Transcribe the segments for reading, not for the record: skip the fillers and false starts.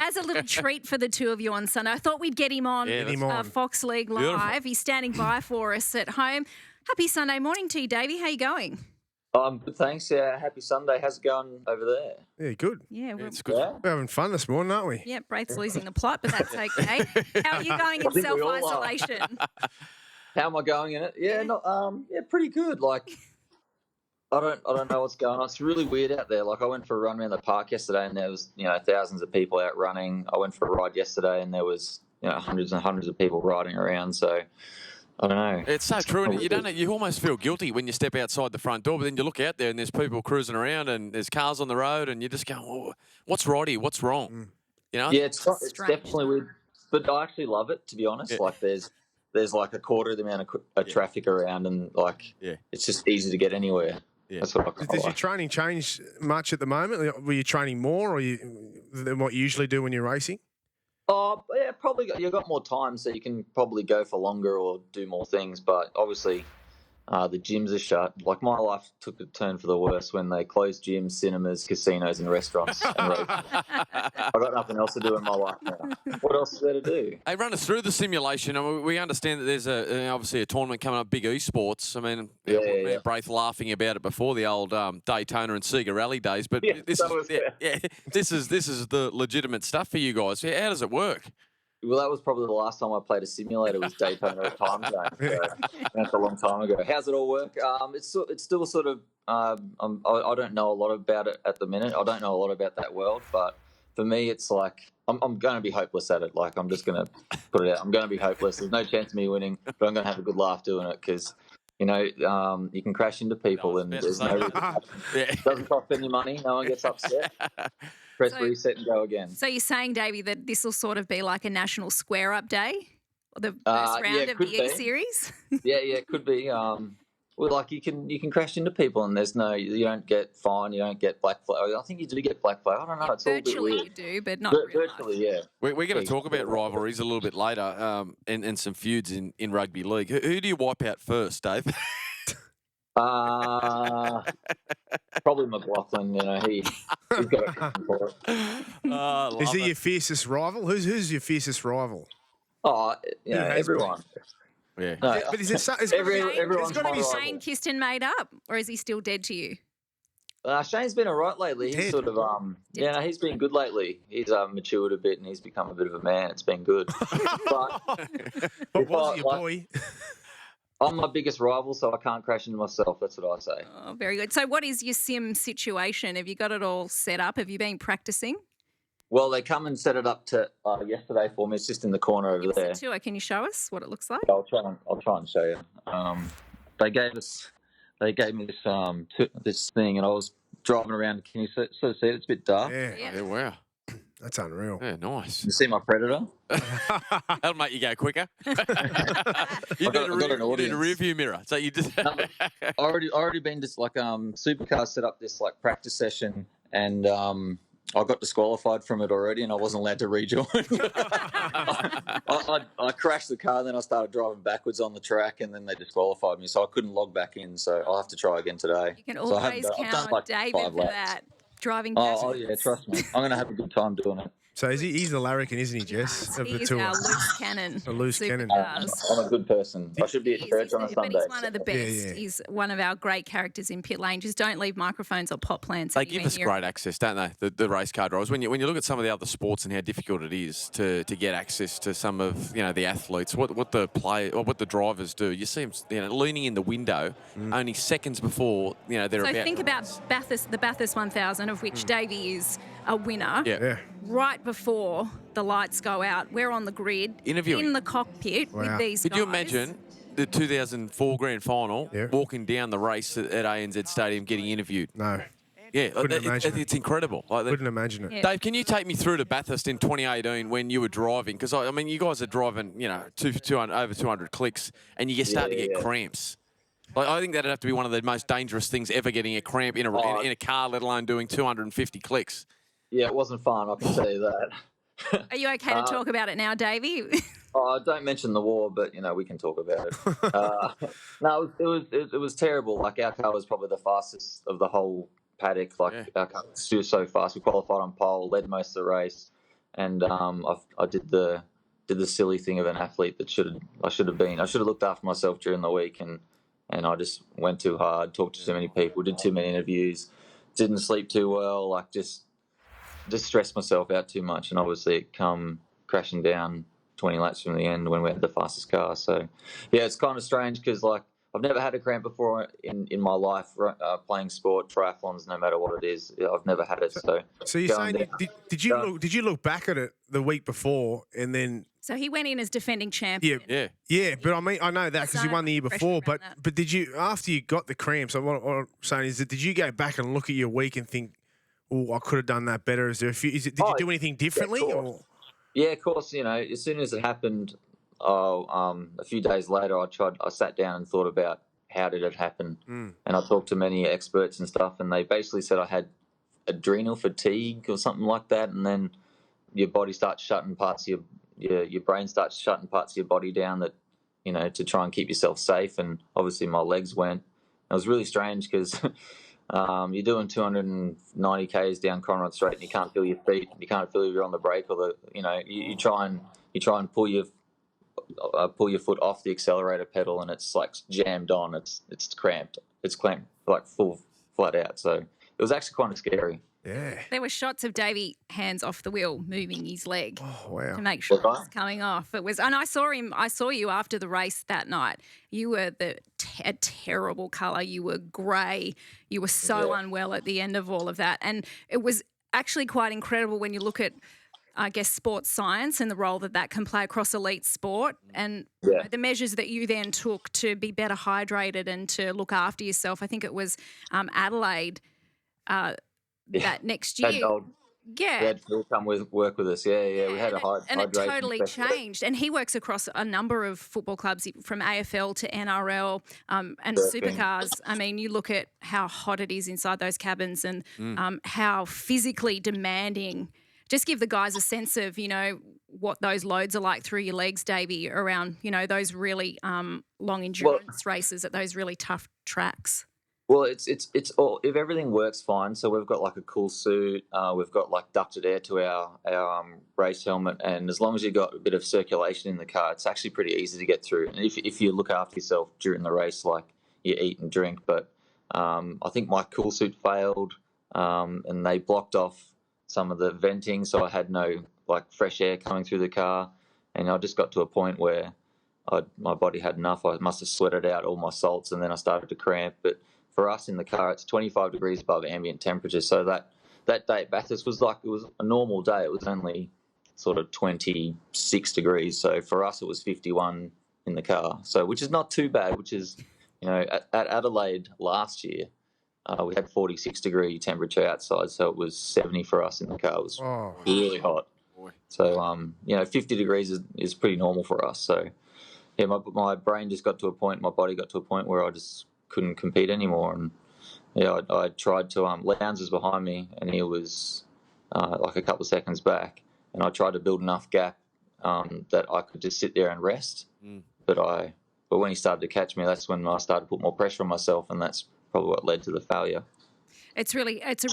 has a little treat for the two of you on Sunday. I thought we'd get him on, Fox League Live. Beautiful. He's standing by for us at home. Happy Sunday morning to you, Davey. How you going? Good, thanks. Yeah, happy Sunday. How's it going over there? Yeah, good. Yeah, It's good. Yeah? We're having fun this morning, aren't we? yeah, Braith's losing the plot, but that's okay. How are you going in think we all are. self-isolation? How am I going in it? Yeah, pretty good. Like, I don't know what's going on. It's really weird out there. Like, I went for a run around the park yesterday, and there was thousands of people out running. I went for a ride yesterday, and there was hundreds and hundreds of people riding around. So I don't know. It's so true, and you almost feel guilty when you step outside the front door, but then you look out there and there's people cruising around and there's cars on the road, and you just go, oh, "What's right here? What's wrong?" You know? Yeah, it's definitely weird, but I actually love it, to be honest. Yeah. Like, there's like a quarter of the amount of traffic around, and it's just easy to get anywhere. Yeah. That's what I Does your like. training change much at the moment? Were you training more than what you usually do when you're racing? Oh, yeah, probably. You've got more time, so you can probably go for longer or do more things. But obviously, the gyms are shut. Like, my life took a turn for the worse when they closed gyms, cinemas, casinos, and restaurants. I've got nothing else to do in my life now. What else is there to do? Hey, run us through the simulation. I mean, we understand that there's obviously a tournament coming up, big esports. I mean, me and Braith laughing about it before the old Daytona and Sega Rally days, but this is the legitimate stuff for you guys. Yeah, how does it work? Well, that was probably the last time I played a simulator was Daytona at Time Zone. So that's a long time ago. How's it all work? It's still sort of I don't know a lot about it at the minute. I don't know a lot about that world, but for me, it's like I'm going to be hopeless at it. Like, I'm just going to put it out. I'm going to be hopeless. There's no chance of me winning, but I'm going to have a good laugh doing it because you can crash into people and there's no it doesn't cost any money. No one gets upset. Press reset and go again. So you're saying, Davey, that this will sort of be like a national square-up day? Or the first round of the E-Series? Yeah, it could be. Well, like, you can crash into people and you don't get fined, you don't get black flag. I think you do get black flag. I don't know. It's all a bit weird. Virtually you do, but not virtually, yeah. We're going to talk about rivalries a little bit later and some feuds in rugby league. Who do you wipe out first, Dave? Probably McLaughlin. He's got a for it. Is he your fiercest rival? Who's your fiercest rival? Oh, everyone. Yeah. No, But is it everyone's gotta my be rival. Shane Kiston made up, or is he still dead to you? Shane's been all right lately. He's sort of he's been good lately. He's matured a bit and he's become a bit of a man. It's been good. But was your boy? I'm my biggest rival, so I can't crash into myself. That's what I say. Oh, very good. So what is your sim situation? Have you got it all set up? Have you been practicing? Well, they come and set it up to yesterday for me. It's just in the corner over there. Tour. Can you show us what it looks like? I'll try and show you. They gave me this thing, and I was driving around. Can you sort of see it? It's a bit dark. Yeah, wow. That's unreal. Yeah, nice. You see my Predator? That'll make you go quicker. You I got an audience. need a rear view mirror. So you just I already been just like Supercars set up this like practice session, and I got disqualified from it already, and I wasn't allowed to rejoin. I crashed the car, then I started driving backwards on the track, and then they disqualified me, so I couldn't log back in. So I'll have to try again today. You can So always count David 5 for laps. that. Driving Oh, backwards. yeah, trust me. I'm going to have a good time doing it. So he's the larrikin, isn't he, Jess, of the He's tour? our loose cannon. A loose cannon. Supercars. I'm a good person. I should be at church on a But Sunday. he's one of the best. Yeah. He's one of our great characters in pit lane. Just don't leave microphones or pot plants. they give us great access, don't they? The race car drivers. When you look at some of the other sports and how difficult it is to get access to some of the athletes, what the drivers do, you see them leaning in the window only seconds before they're So about. think about the Bathurst 1000, of which Davey is a winner. Yeah. Right before the lights go out, we're on the grid, Interviewing. in the cockpit with these Could guys. you imagine the 2004 grand final walking down the race at ANZ Stadium getting interviewed? No. Yeah, Couldn't imagine it. it's incredible. Couldn't imagine it. Yeah. Dave, can you take me through to Bathurst in 2018 when you were driving? Because I mean, you guys are driving, over 200 clicks, and you get starting to get cramps. Like, I think that'd have to be one of the most dangerous things ever, getting a cramp in a car, let alone doing 250 clicks. Yeah, it wasn't fun, I can tell you that. Are you okay to talk about it now, Davey? Don't mention the war, but we can talk about it. No, it was terrible. Like, our car was probably the fastest of the whole paddock. Like, our car was so fast. We qualified on pole, led most of the race. and I did the silly thing of an athlete that I should have looked after myself during the week, and I just went too hard, talked to too many people, did too many interviews, didn't sleep too well, like just stressed myself out too much, and obviously it come crashing down 20 laps from the end when we had the fastest car. So, yeah, it's kind of strange because, like, I've never had a cramp before in my life playing sport, triathlons, no matter what it is. I've never had it. So you're saying did you look back at it the week before and then? So he went in as defending champion. Yeah. But I mean, I know that because he won the year before. But did you, after you got the cramps? What I'm saying is that did you go back and look at your week and think, oh, I could have done that better? Is there a few? Did you do anything differently? Yeah, of course. You know, as soon as it happened, a few days later, I sat down and thought about how did it happen, and I talked to many experts and stuff, and they basically said I had adrenal fatigue or something like that, and then your body starts shutting parts of your brain starts shutting parts of your body down that, you know, to try and keep yourself safe. And obviously my legs went. It was really strange because you're doing 290 k's down Conrad Straight and you can't feel your feet, you can't feel if you're on the brake or you try and pull your foot off the accelerator pedal and it's like jammed on. It's clamped like full flat out. So it was actually kind of scary. Yeah. There were shots of Davey hands off the wheel, moving his leg to make sure it was coming off. It was, and I saw you after the race that night. You were a terrible colour. You were grey. You were so unwell at the end of all of that. And it was actually quite incredible when you look at, I guess, sports science and the role that can play across elite sport, and you know, the measures that you then took to be better hydrated and to look after yourself. I think it was Adelaide. That next year. We had Phil come work with us. We had a hydration. And it totally changed. And he works across a number of football clubs from AFL to NRL and Supercars. I mean, you look at how hot it is inside those cabins and how physically demanding. Just give the guys a sense of, you know, what those loads are like through your legs, Davey, around, you know, those really long endurance races at those really tough tracks. Well, it's all, if everything works fine. So we've got like a cool suit. We've got like ducted air to our race helmet, and as long as you've got a bit of circulation in the car, it's actually pretty easy to get through. And if you look after yourself during the race, like you eat and drink. But I think my cool suit failed, and they blocked off some of the venting, so I had no like fresh air coming through the car, and I just got to a point where my body had enough. I must have sweated out all my salts, and then I started to cramp. But for us in the car, it's 25 degrees above ambient temperature. So that day at Bathurst was like, it was a normal day. It was only sort of 26 degrees. So for us, it was 51 in the car. So, which is not too bad, which is, you know, at Adelaide last year, we had 46 degree temperature outside. So it was 70 for us in the car. It was really hot. So, you know, 50 degrees is pretty normal for us. So, yeah, my brain just got to a point, my body got to a point where I just couldn't compete anymore. And yeah, I tried to Lowndes was behind me and he was like a couple of seconds back, and I tried to build enough gap that I could just sit there and rest. But when he started to catch me, that's when I started to put more pressure on myself, and that's probably what led to the failure. It's a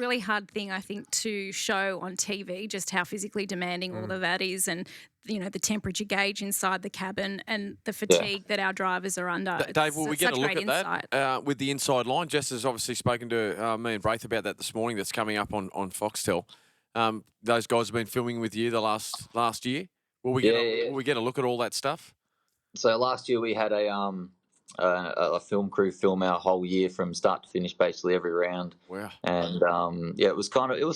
really hard thing, I think, to show on TV just how physically demanding all of that is, and you know, the temperature gauge inside the cabin and the fatigue that our drivers are under. Dave, will we get a look at that with the inside line? Jess has obviously spoken to me and Braith about that this morning. That's coming up on Foxtel. Those guys have been filming with you the last year. Will we get a look at all that stuff? So last year we had a film crew film our whole year from start to finish, basically every round. Wow. And it was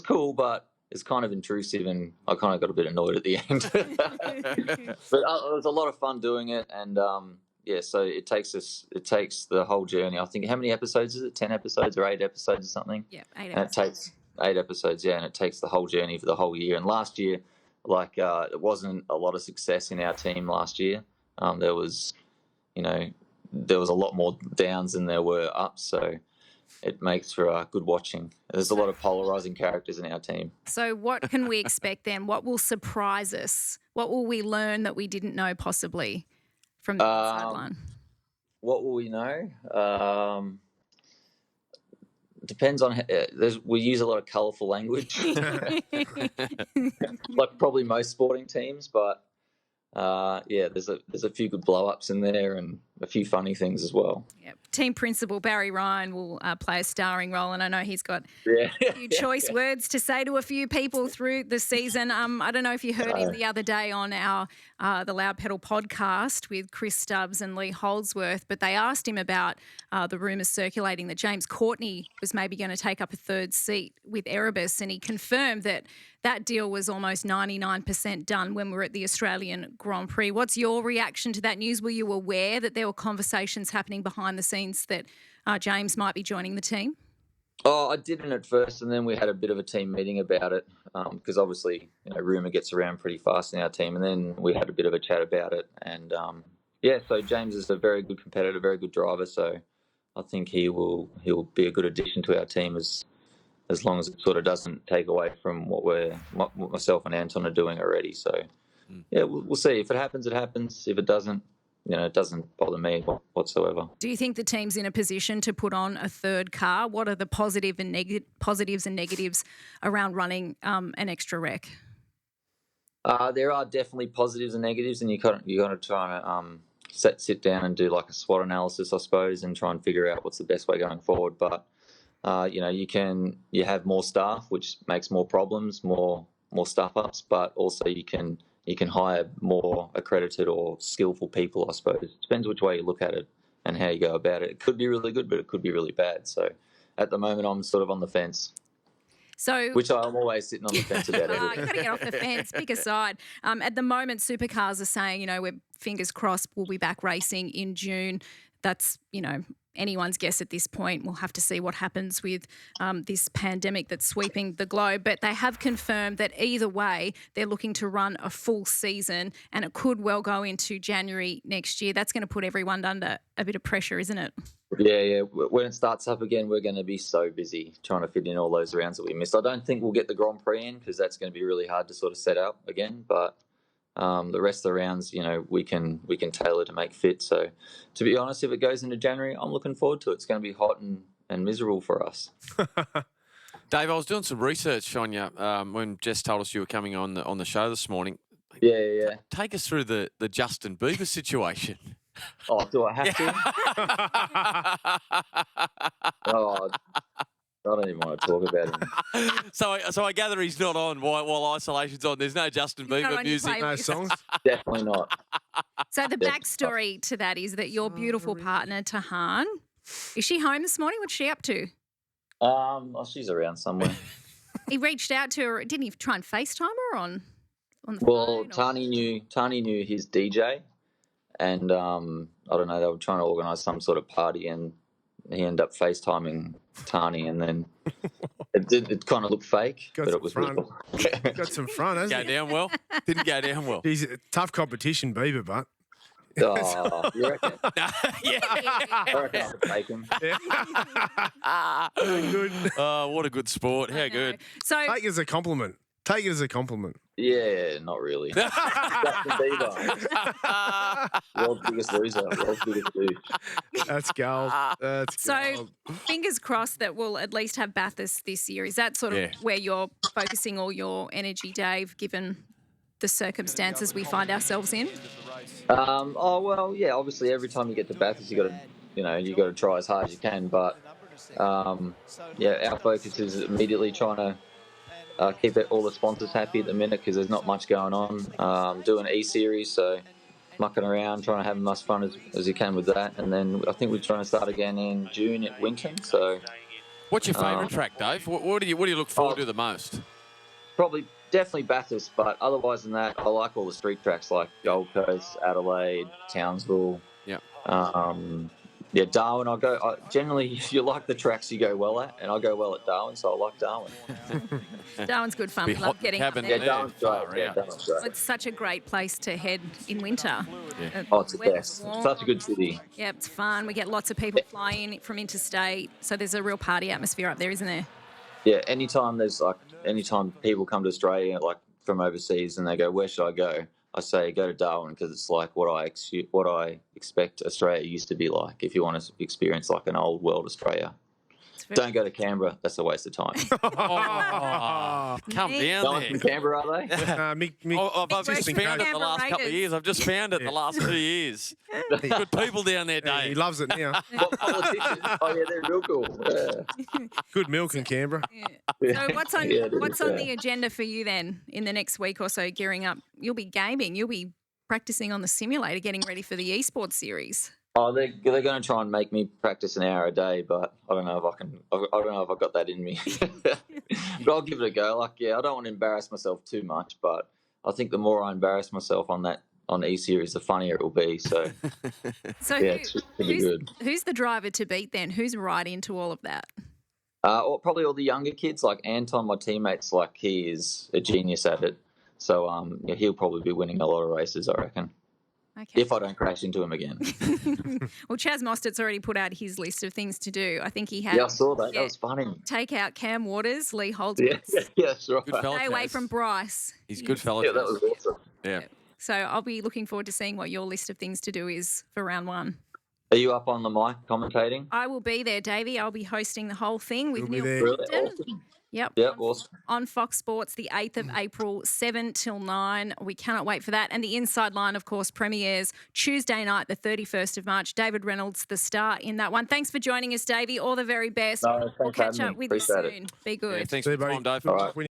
cool, but it's kind of intrusive, and I kind of got a bit annoyed at the end. But it was a lot of fun doing it, and so it takes the whole journey. I think, how many episodes is it? 10 episodes or 8 episodes or something? Yeah, 8 episodes. And it takes 8 episodes, and it takes the whole journey for the whole year. And last year, like, it wasn't a lot of success in our team last year. There was a lot more downs than there were ups, so it makes for good watching. There's a lot of polarising characters in our team. So what can we expect then? What will surprise us? What will we learn that we didn't know possibly from the sideline? What will we know? depends on. We use a lot of colourful language, like probably most sporting teams. But there's a few good blow-ups in there and a few funny things as well. Yep. Team principal Barry Ryan will play a starring role, and I know he's got a few choice words to say to a few people through the season. I don't know if you heard him the other day on our the Loud Pedal podcast with Chris Stubbs and Lee Holdsworth, but they asked him about the rumours circulating that James Courtney was maybe going to take up a third seat with Erebus, and he confirmed that deal was almost 99% done when we were at the Australian Grand Prix. What's your reaction to that news? Were you aware that there were conversations happening behind the scenes that James might be joining the team? Oh, I didn't at first, and then we had a bit of a team meeting about it because obviously, rumour gets around pretty fast in our team, and then we had a bit of a chat about it. And so James is a very good competitor, very good driver, so I think he'll be a good addition to our team as long as it sort of doesn't take away from what myself and Anton are doing already. So, we'll see. If it happens, it happens. If it doesn't, it doesn't bother me whatsoever. Do you think the team's in a position to put on a third car? What are the positives and negatives around running an extra wreck? There are definitely positives and negatives, and you got to try and sit down and do like a SWOT analysis, I suppose, and try and figure out what's the best way going forward. But you have more staff, which makes more problems, more stuff ups, but also you can hire more accredited or skillful people, I suppose. It depends which way you look at it and how you go about it. It could be really good, but it could be really bad. So at the moment, I'm sort of on the fence. Which I'm always sitting on the fence about everything. You've got to get off the fence, pick a side. At the moment, Supercars are saying, we're fingers crossed we'll be back racing in June. That's, anyone's guess at this point. We'll have to see what happens with this pandemic that's sweeping the globe. But they have confirmed that either way, they're looking to run a full season, and it could well go into January next year. That's going to put everyone under a bit of pressure, isn't it? Yeah. When it starts up again, we're going to be so busy trying to fit in all those rounds that we missed. I don't think we'll get the Grand Prix in because that's going to be really hard to sort of set up again. But the rest of the rounds, we can tailor to make fit. So, to be honest, if it goes into January, I'm looking forward to it. It's going to be hot and miserable for us. Dave, I was doing some research on you when Jess told us you were coming on the show this morning. Yeah. Take us through the Justin Bieber situation. Oh, do I have to? Oh, I don't even want to talk about him. So I gather he's not on while isolation's on. There's no Justin Bieber music, no songs. Definitely not. So the backstory to that is that your beautiful partner Tahan, is she home this morning? What's she up to? She's around somewhere. He reached out to her. Didn't he try and FaceTime her on the phone? Well, Tani knew his DJ, and I don't know. They were trying to organise some sort of party, and he ended up FaceTiming Tani, and then it kind of looked fake, but it was real. Got some front, hasn't Go down well? Didn't go down well. He's a tough competition, Bieber, but. Oh, you reckon? Yeah. I reckon I could take him. Good. Oh, what a good sport. How good. So Take it as a compliment. Take it as a compliment. Yeah, not really. Justin Bieber. World's biggest loser. World's biggest douche. That's gold. That's So gold. fingers crossed that we'll at least have Bathurst this year. Is that sort of where you're focusing all your energy, Dave, given the circumstances we find ourselves in? Obviously every time you get to Bathurst, you got to try as hard as you can. But our focus is immediately trying to keep all the sponsors happy at the minute because there's not much going on. Doing E-Series, so mucking around, trying to have as much fun as you can with that. And then I think we're trying to start again in June at Winton. So, what's your favourite track, Dave? What do you look forward to the most? Definitely Bathurst, but otherwise than that, I like all the street tracks like Gold Coast, Adelaide, Townsville. Darwin. Generally, if you like the tracks you go well at, and I go well at Darwin, so I like Darwin. Darwin's good fun. Love getting up there. Yeah, Darwin's great. It's such a great place to head in winter. Yeah. It's the best. Such a good city. Yeah, it's fun. We get lots of people flying in from interstate, so there's a real party atmosphere up there, isn't there? Yeah, anytime people come to Australia like from overseas and they go, where should I go? I say go to Darwin because it's like what I expect Australia used to be like. If you want to experience like an old world Australia. Don't go to Canberra. That's a waste of time. Oh, come down No one's from there. Canberra, are they? I've just Western found it the Canberra last couple of Raiders. years. I've just found it the last 2 years. Good people down there, Yeah, he Dave. loves it now. What politicians? Oh, yeah, they're real cool. Yeah. Good milk in Canberra. So what's on Yeah, it is, what's on yeah. the agenda for you then in the next week or so? Gearing up, you'll be gaming. You'll be practicing on the simulator, getting ready for the esports series. Oh, they're going to try and make me practice an hour a day, but I don't know if I can. I don't know if I got that in me. But I'll give it a go. Like, yeah, I don't want to embarrass myself too much, but I think the more I embarrass myself on E-Series, the funnier it will be. So, So yeah, it's just pretty good. who's the driver to beat then? Who's right into all of that? Or probably all the younger kids, like Anton, my teammate's like he is a genius at it. So, yeah, he'll probably be winning a lot of races, I reckon. Okay. If I don't crash into him again. Well, Chaz Mostert's already put out his list of things to do. I think he had Yeah, I saw that. That was funny. take out Cam Waters, Lee Yeah, Holdsworth, yeah, that's right. Good fella, stay away Chaz. from Bryce. He's a good fella. Yeah, that Chaz. was awesome. Yeah. So I'll be looking forward to seeing what your list of things to do is for round one. Are you up on the mic commentating? I will be there, Davey. I'll be hosting the whole thing with You'll be Neil there. Really? Compton. Awesome. Yep. Yeah, awesome. On Fox Sports, the 8th of April, 7 till 9. We cannot wait for that. And the Inside Line, of course, premieres Tuesday night, the 31st of March. David Reynolds, the star in that one. Thanks for joining us, Davey. All the very best. No, thanks We'll for catch having up me. with you Appreciate it. soon. Be good. Yeah, thanks See for you, your time, buddy. Dave. All right.